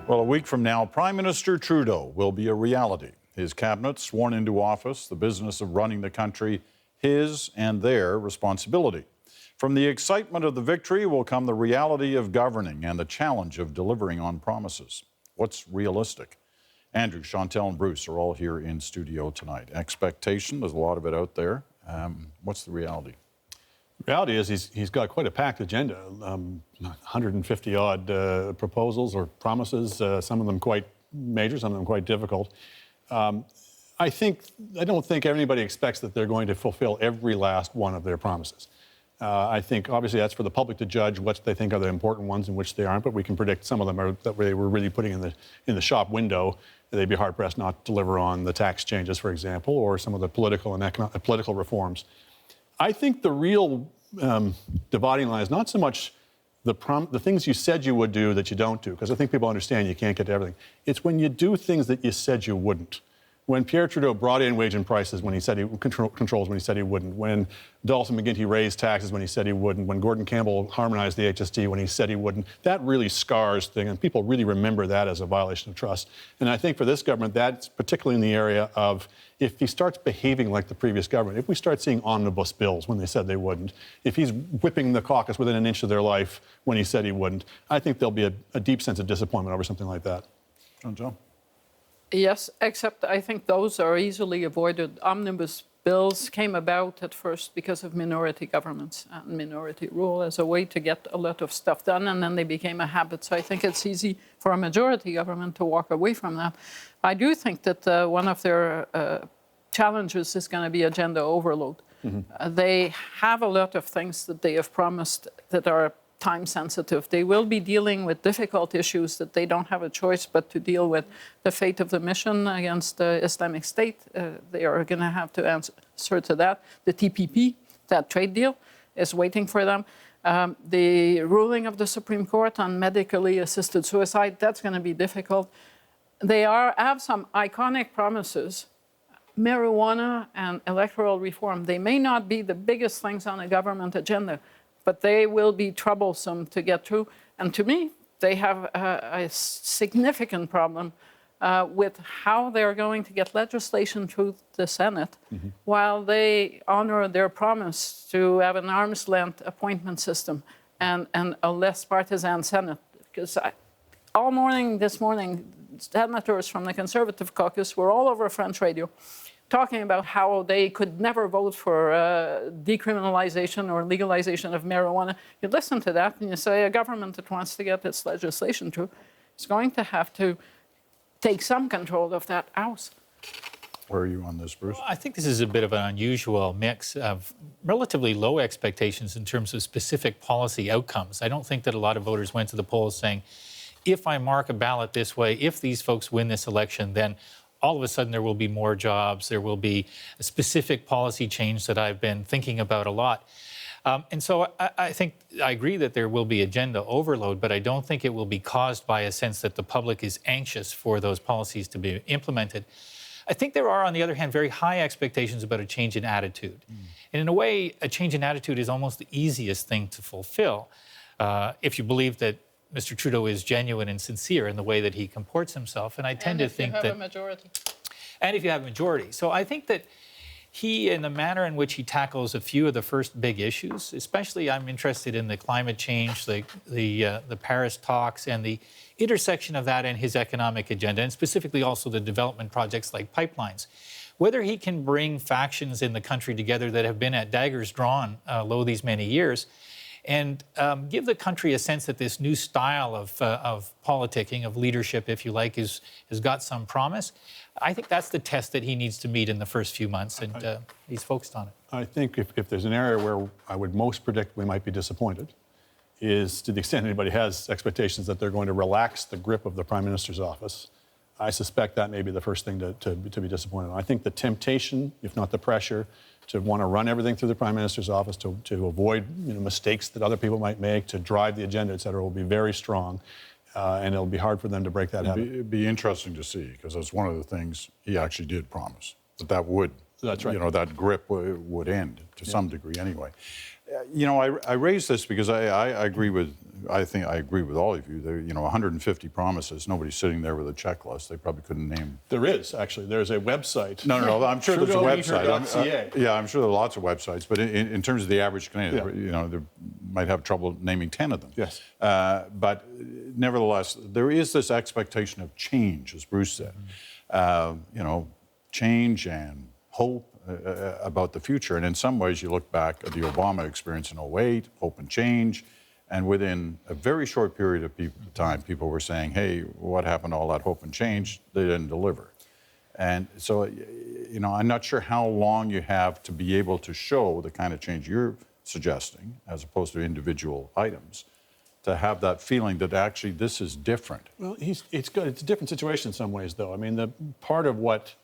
Well, a week from now, Prime Minister Trudeau will be a reality. His cabinet sworn into office, the business of running the country, his and their responsibility. From the excitement of the victory will come the reality of governing and the challenge of delivering on promises. What's realistic? Andrew, Chantal, and Bruce are all here in studio tonight. Expectation, there's a lot of it out there. What's the reality? The reality is he's got quite a packed agenda, 150-odd proposals or promises, some of them quite major, some of them quite difficult. I don't think anybody expects that they're going to fulfill every last one of their promises. I think, obviously, that's for the public to judge what they think are the important ones and which they aren't, but we can predict some of them are that they were really putting in the shop window. They'd be hard-pressed not to deliver on the tax changes, for example, or some of the political and political reforms. I think the real dividing line is not so much the things you said you would do that you don't do, because I think people understand you can't get to everything. It's when you do things that you said you wouldn't. When Pierre Trudeau brought in wage and prices when he said he controls when he said he wouldn't, when Dalton McGuinty raised taxes when he said he wouldn't, when Gordon Campbell harmonized the HST when he said he wouldn't, that really scars things, and people really remember that as a violation of trust. And I think for this government, that's particularly in the area of if he starts behaving like the previous government, if we start seeing omnibus bills when they said they wouldn't, if he's whipping the caucus within an inch of their life when he said he wouldn't, I think there'll be a deep sense of disappointment over something like that. John? Yes, except I think those are easily avoided. Omnibus bills came about at first because of minority governments and minority rule as a way to get a lot of stuff done, and then they became a habit. So I think it's easy for a majority government to walk away from that. I do think that one of their challenges is going to be agenda overload. Mm-hmm. They have a lot of things that they have promised that are time sensitive. They will be dealing with difficult issues that they don't have a choice but to deal with. The fate of the mission against the Islamic State, they are going to have to answer to that. The TPP, that trade deal, is waiting for them. The ruling of the Supreme Court on medically assisted suicide, that's going to be difficult. They have some iconic promises. Marijuana and electoral reform, they may not be the biggest things on a government agenda, but they will be troublesome to get through. And to me, they have a significant problem with how they're going to get legislation through the Senate while they honor their promise to have an arm's length appointment system and a less partisan Senate. Because all morning this morning, senators from the Conservative caucus were all over French radio talking about how they could never vote for decriminalization or legalization of marijuana. You listen to that and you say a government that wants to get its legislation through is going to have to take some control of that house. Where are you on this, Bruce? Well, I think this is a bit of an unusual mix of relatively low expectations in terms of specific policy outcomes. I don't think that a lot of voters went to the polls saying, if I mark a ballot this way, if these folks win this election, then all of a sudden there will be more jobs, there will be a specific policy change that I've been thinking about a lot. And so I think I agree that there will be agenda overload, but I don't think it will be caused by a sense that the public is anxious for those policies to be implemented. I think there are, on the other hand, very high expectations about a change in attitude. And in a way, a change in attitude is almost the easiest thing to fulfill if you believe that Mr. Trudeau is genuine and sincere in the way that he comports himself. And I tend to think that... And if you have a majority. And if you have a majority. So I think that he, in the manner in which he tackles a few of the first big issues, especially I'm interested in the climate change, the Paris talks, and the intersection of that and his economic agenda, and specifically also the development projects like pipelines. Whether he can bring factions in the country together that have been at daggers drawn low these many years, and give the country a sense that this new style of politicking, of leadership, if you like, has got some promise. I think that's the test that he needs to meet in the first few months, and he's focused on it. I think if there's an area where I would most predict we might be disappointed is to the extent anybody has expectations that they're going to relax the grip of the Prime Minister's office. I suspect that may be the first thing to be disappointed in. I think the temptation, if not the pressure, to want to run everything through the Prime Minister's office, to avoid mistakes that other people might make, to drive the agenda, et cetera, will be very strong. And it'll be hard for them to break that habit. It'd be interesting to see, because that's one of the things he actually did promise, that would, that's right. That grip would end to some degree anyway. I raise this because I agree with I think I agree with all of you. There, 150 promises. Nobody's sitting there with a checklist. They probably couldn't name. There is, actually. There's a website. No. I'm sure there's a website. Trudeaumeter.ca. I'm sure there are lots of websites. But in terms of the average Canadian, they might have trouble naming 10 of them. Yes. But nevertheless, there is this expectation of change, as Bruce said. Change and hope about the future. And in some ways, you look back at the Obama experience in 2008, hope and change, and within a very short period of time, people were saying, hey, what happened to all that hope and change? They didn't deliver. And so, I'm not sure how long you have to be able to show the kind of change you're suggesting, as opposed to individual items, to have that feeling that actually this is different. Well, it's good. It's a different situation in some ways, though. I mean, the part of what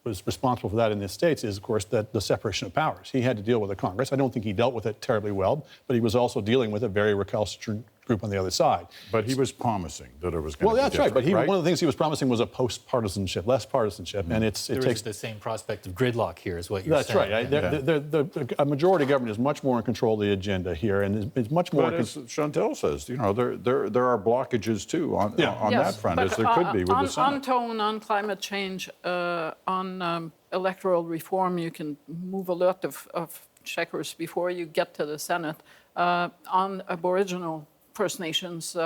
was responsible for that in the States is, of course, that the separation of powers. He had to deal with the Congress. I don't think he dealt with it terribly well, but he was also dealing with a very recalcitrant group on the other side. But he was promising that it was going to be Well, that's right. But right? one of the things he was promising was a post-partisanship, less partisanship, and it there takes is the same prospect of gridlock here, is what you're saying. That's right. A majority government is much more in control of the agenda here, and is much more. But as Chantal says, there are blockages too on that front, as there could be with the Senate. On tone, on climate change, on electoral reform, you can move a lot of checkers before you get to the Senate. On Aboriginal First Nations,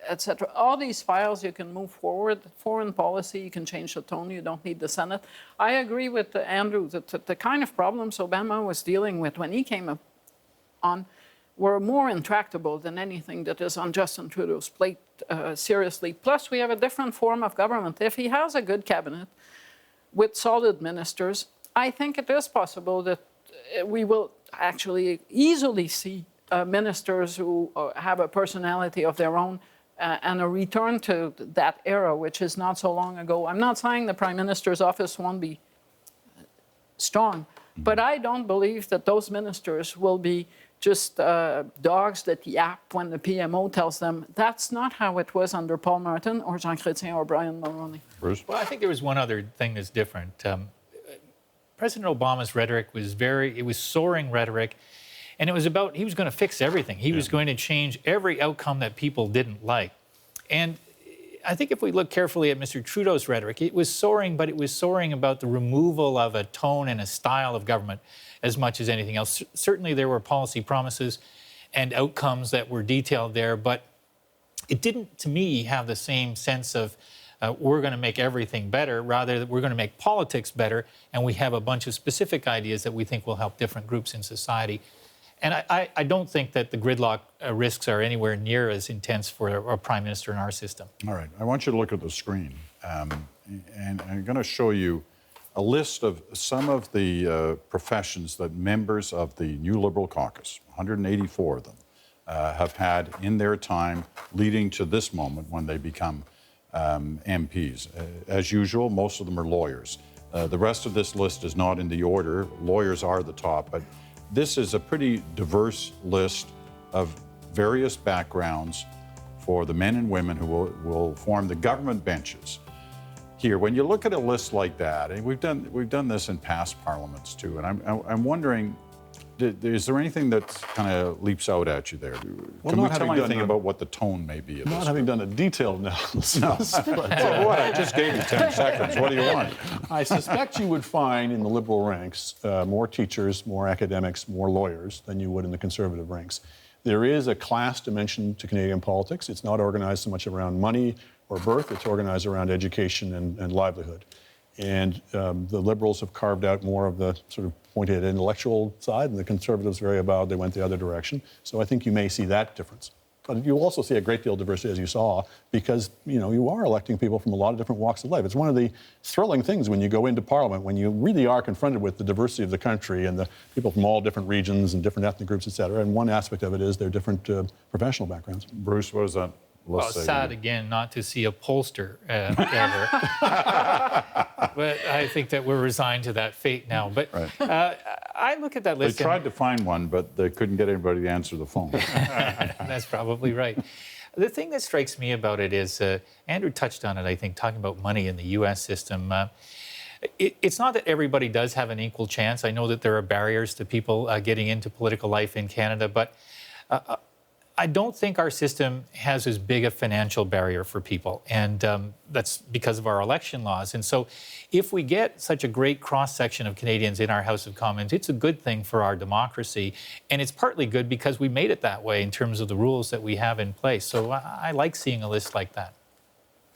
etc. All these files you can move forward. Foreign policy, you can change the tone. You don't need the Senate. I agree with Andrew that the kind of problems Obama was dealing with when he came on were more intractable than anything that is on Justin Trudeau's plate, seriously. Plus, we have a different form of government. If he has a good cabinet with solid ministers, I think it is possible that we will actually easily see ministers who have a personality of their own and a return to that era, which is not so long ago. I'm not saying the Prime Minister's office won't be strong, but I don't believe that those ministers will be just dogs that yap when the PMO tells them. That's not how it was under Paul Martin or Jean Chrétien or Brian Mulroney. Bruce? Well, I think there was one other thing that's different. President Obama's rhetoric was soaring rhetoric, and it was about he was going to fix everything. He was going to change every outcome that people didn't like. And I think if we look carefully at Mr. Trudeau's rhetoric, it was soaring, but it was soaring about the removal of a tone and a style of government as much as anything else. Certainly there were policy promises and outcomes that were detailed there, but it didn't, to me, have the same sense of we're going to make everything better, rather that we're going to make politics better, and we have a bunch of specific ideas that we think will help different groups in society. And I don't think that the gridlock risks are anywhere near as intense for a prime minister in our system. All right. I want you to look at the screen. And I'm going to show you a list of some of the professions that members of the New Liberal caucus, 184 of them, have had in their time leading to this moment when they become MPs. As usual, most of them are lawyers. The rest of this list is not in the order. Lawyers are the top, but this is a pretty diverse list of various backgrounds for the men and women who will form the government benches here. When you look at a list like that, and we've done this in past parliaments too, and I'm wondering, is there anything that kind of leaps out at you there? Can we tell anything about what the tone may be? Not having done a detailed analysis. No. Well, what? I just gave you 10 seconds. What do you want? I suspect you would find in the Liberal ranks more teachers, more academics, more lawyers than you would in the Conservative ranks. There is a class dimension to Canadian politics. It's not organized so much around money or birth. It's organized around education and livelihood. And the Liberals have carved out more of the sort of pointed intellectual side, and the Conservatives very avowed they went the other direction. So I think you may see that difference. But you'll also see a great deal of diversity, as you saw, because you are electing people from a lot of different walks of life. It's one of the thrilling things when you go into Parliament, when you really are confronted with the diversity of the country and the people from all different regions and different ethnic groups, et cetera. And one aspect of it is their different professional backgrounds. Bruce, what does that list say? Sad again not to see a pollster ever. But I think that we're resigned to that fate now. But I look at that list. They tried to find one, but they couldn't get anybody to answer the phone. That's probably right. The thing that strikes me about it is, Andrew touched on it, I think, talking about money in the U.S. system. It's not that everybody does have an equal chance. I know that there are barriers to people getting into political life in Canada, but I don't think our system has as big a financial barrier for people, and that's because of our election laws. And so if we get such a great cross-section of Canadians in our House of Commons, it's a good thing for our democracy, and it's partly good because we made it that way in terms of the rules that we have in place. So I like seeing a list like that.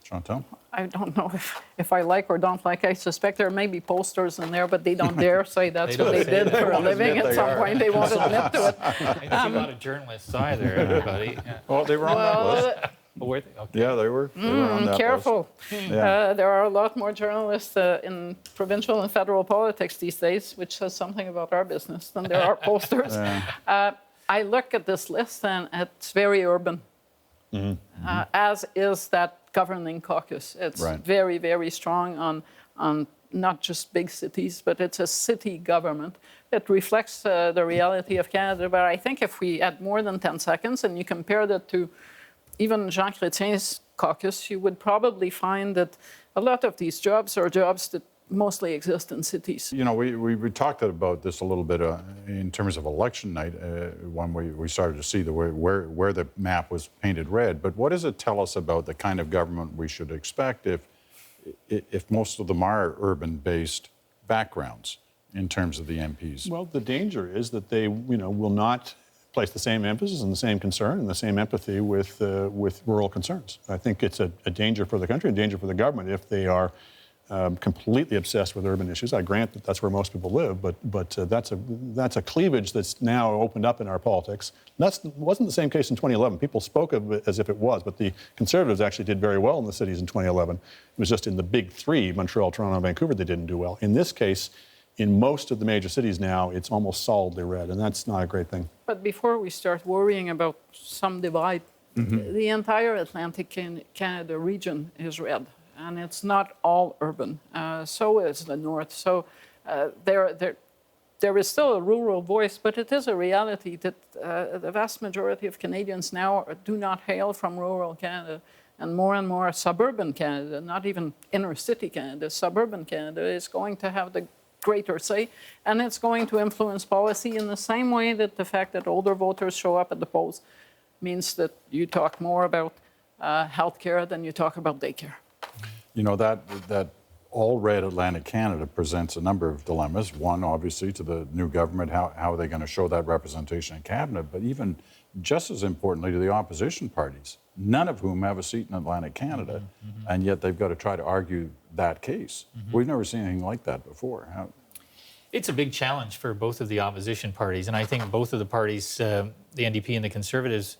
Chantal? I don't know if I like or don't like. I suspect there may be posters in there, but they don't dare say that's what they did for a living. At some point, they won't admit to it. I didn't see a lot of journalists either, buddy. Yeah. Well, they were on that list. Oh, were they? Okay. Yeah, they were on that Careful. list. Yeah. There are a lot more journalists in provincial and federal politics these days, which says something about our business than there are posters. I look at this list, and it's very urban, as is that governing caucus. It's very, very strong on not just big cities, but it's a city government. It reflects the reality of Canada. But I think if we had more than 10 seconds and you compared it to even Jean Chrétien's caucus, you would probably find that a lot of these jobs are jobs that mostly exist in cities. You know, we talked about this a little bit in terms of election night when we started to see where the map was painted red. But what does it tell us about the kind of government we should expect if most of them are urban-based backgrounds in terms of the MPs? Well, the danger is that they, will not place the same emphasis and the same concern and the same empathy with rural concerns. I think it's a danger for the country and danger for the government if they are completely obsessed with urban issues. I grant that that's where most people live, but that's a cleavage that's now opened up in our politics. That wasn't the same case in 2011. People spoke of it as if it was, but the Conservatives actually did very well in the cities in 2011. It was just in the big three, Montreal, Toronto, and Vancouver, they didn't do well. In this case, in most of the major cities now, it's almost solidly red, and that's not a great thing. But before we start worrying about some divide, the entire Atlantic Canada region is red. And it's not all urban. So is the north. So there is still a rural voice, but it is a reality that the vast majority of Canadians now do not hail from rural Canada, and more suburban Canada, not even inner city Canada, suburban Canada is going to have the greater say, and it's going to influence policy in the same way that the fact that older voters show up at the polls means that you talk more about healthcare than you talk about daycare. You know, that all-red Atlantic Canada presents a number of dilemmas. One, obviously, to the new government, how are they going to show that representation in cabinet? But even just as importantly to the opposition parties, none of whom have a seat in Atlantic Canada, and yet they've got to try to argue that case. We've never seen anything like that before. It's a big challenge for both of the opposition parties, and I think both of the parties, the NDP and the Conservatives,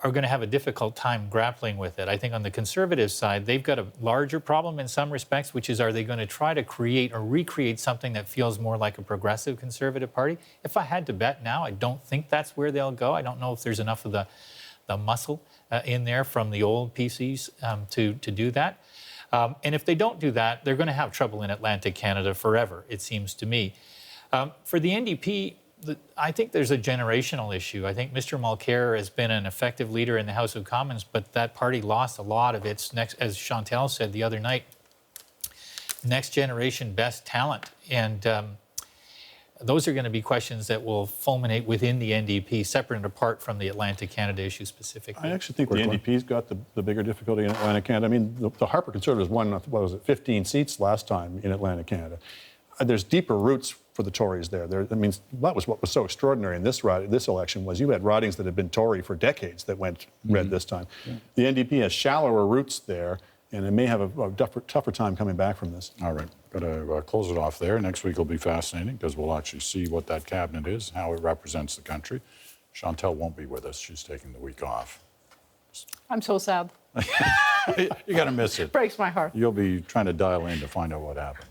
are going to have a difficult time grappling with it. I think on the Conservative side, they've got a larger problem in some respects, which is, are they going to try to create or recreate something that feels more like a progressive Conservative party? If I had to bet now, I don't think that's where they'll go. I don't know if there's enough of the muscle in there from the old PCs to do that. And if they don't do that, they're going to have trouble in Atlantic Canada forever, it seems to me. For the NDP, I think there's a generational issue. I think Mr. Mulcair has been an effective leader in the House of Commons, but that party lost a lot of its as Chantal said the other night, next generation best talent. And those are going to be questions that will fulminate within the NDP, separate and apart from the Atlantic Canada issue specifically. I actually think the NDP's got the bigger difficulty in Atlantic Canada. I mean, the Harper Conservatives won, what was it, 15 seats last time in Atlantic Canada. There's deeper roots for the Tories there. I mean, that was what was so extraordinary in this election was you had ridings that had been Tory for decades that went red this time. Yeah. The NDP has shallower roots there, and it may have a tougher time coming back from this. All right, got to close it off there. Next week will be fascinating because we'll actually see what that cabinet is, how it represents the country. Chantal won't be with us. She's taking the week off. I'm so sad. You got to miss it. Breaks my heart. You'll be trying to dial in to find out what happened.